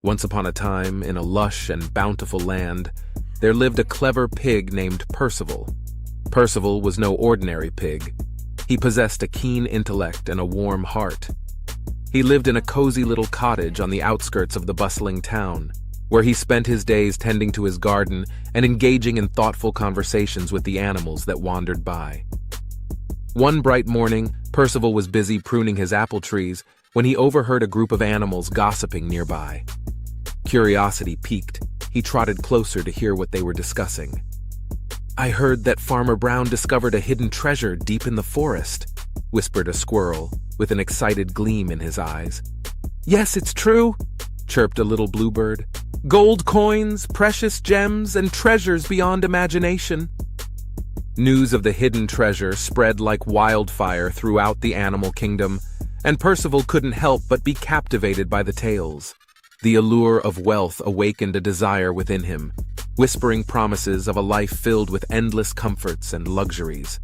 Once upon a time, in a lush and bountiful land, there lived a clever pig named Percival. Percival was no ordinary pig. He possessed a keen intellect and a warm heart. He lived in a cozy little cottage on the outskirts of the bustling town, where he spent his days tending to his garden and engaging in thoughtful conversations with the animals that wandered by. One bright morning, Percival was busy pruning his apple trees when he overheard a group of animals gossiping nearby. Curiosity piqued. He trotted closer to hear what they were discussing. "I heard that Farmer Brown discovered a hidden treasure deep in the forest," whispered a squirrel, with an excited gleam in his eyes. "Yes, it's true," chirped a little bluebird. "Gold coins, precious gems, and treasures beyond imagination." News of the hidden treasure spread like wildfire throughout the animal kingdom, and Percival couldn't help but be captivated by the tales. The allure of wealth awakened a desire within him, whispering promises of a life filled with endless comforts and luxuries.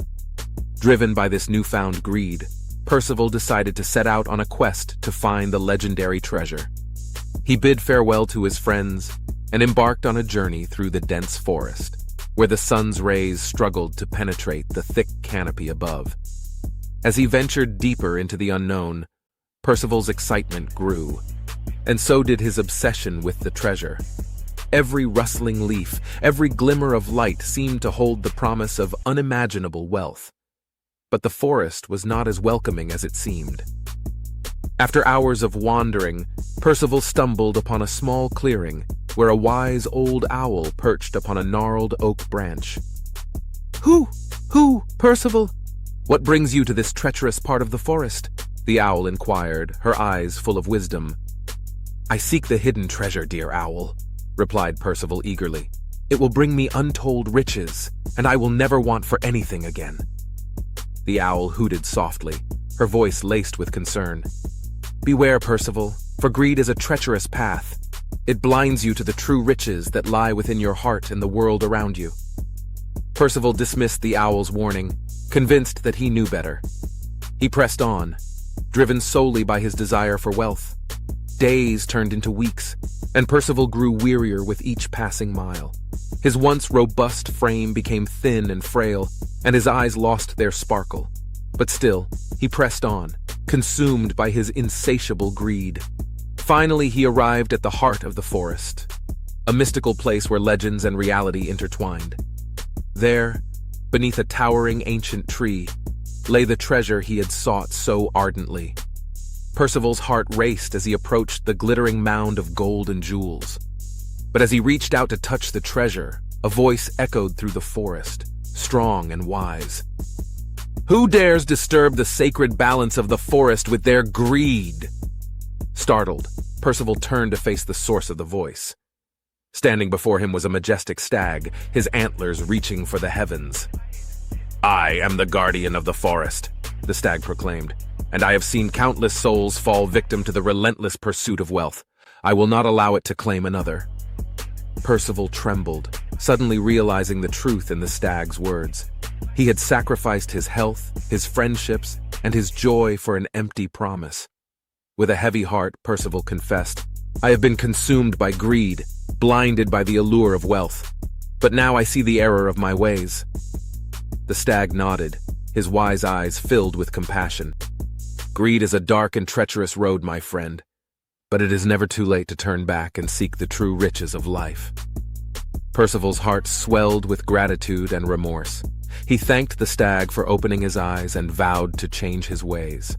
Driven by this newfound greed, Percival decided to set out on a quest to find the legendary treasure. He bid farewell to his friends and embarked on a journey through the dense forest, where the sun's rays struggled to penetrate the thick canopy above. As he ventured deeper into the unknown, Percival's excitement grew, and so did his obsession with the treasure. Every rustling leaf, every glimmer of light seemed to hold the promise of unimaginable wealth. But the forest was not as welcoming as it seemed. After hours of wandering, Percival stumbled upon a small clearing where a wise old owl perched upon a gnarled oak branch. Who, Percival? What brings you to this treacherous part of the forest?" the owl inquired, her eyes full of wisdom. "I seek the hidden treasure, dear owl," replied Percival eagerly. "It will bring me untold riches, and I will never want for anything again." The owl hooted softly, her voice laced with concern. "Beware, Percival, for greed is a treacherous path. It blinds you to the true riches that lie within your heart and the world around you." Percival dismissed the owl's warning, convinced that he knew better. He pressed on, driven solely by his desire for wealth. Days turned into weeks, and Percival grew wearier with each passing mile. His once robust frame became thin and frail, and his eyes lost their sparkle. But still, he pressed on, consumed by his insatiable greed. Finally, he arrived at the heart of the forest, a mystical place where legends and reality intertwined. There, beneath a towering ancient tree, lay the treasure he had sought so ardently. Percival's heart raced as he approached the glittering mound of gold and jewels. But as he reached out to touch the treasure, a voice echoed through the forest, strong and wise. "Who dares disturb the sacred balance of the forest with their greed?" Startled, Percival turned to face the source of the voice. Standing before him was a majestic stag, his antlers reaching for the heavens. "I am the guardian of the forest," the stag proclaimed, "and I have seen countless souls fall victim to the relentless pursuit of wealth. I will not allow it to claim another." Percival trembled, suddenly realizing the truth in the stag's words. He had sacrificed his health, his friendships, and his joy for an empty promise. With a heavy heart, Percival confessed, "I have been consumed by greed, blinded by the allure of wealth. But now I see the error of my ways." The stag nodded, his wise eyes filled with compassion. "Greed is a dark and treacherous road, my friend, but it is never too late to turn back and seek the true riches of life." Percival's heart swelled with gratitude and remorse. He thanked the stag for opening his eyes and vowed to change his ways.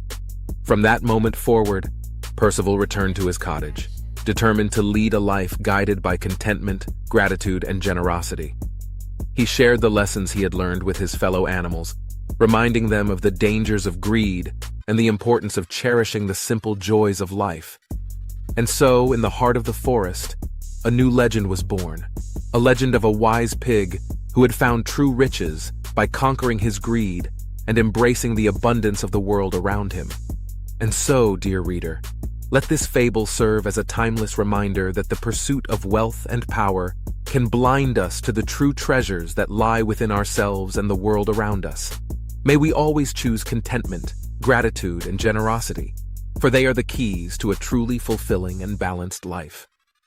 From that moment forward, Percival returned to his cottage, determined to lead a life guided by contentment, gratitude, and generosity. He shared the lessons he had learned with his fellow animals, reminding them of the dangers of greed and the importance of cherishing the simple joys of life. And so, in the heart of the forest, a new legend was born, a legend of a wise pig who had found true riches by conquering his greed and embracing the abundance of the world around him. And so, dear reader, let this fable serve as a timeless reminder that the pursuit of wealth and power can blind us to the true treasures that lie within ourselves and the world around us. May we always choose contentment, gratitude, and generosity, for they are the keys to a truly fulfilling and balanced life.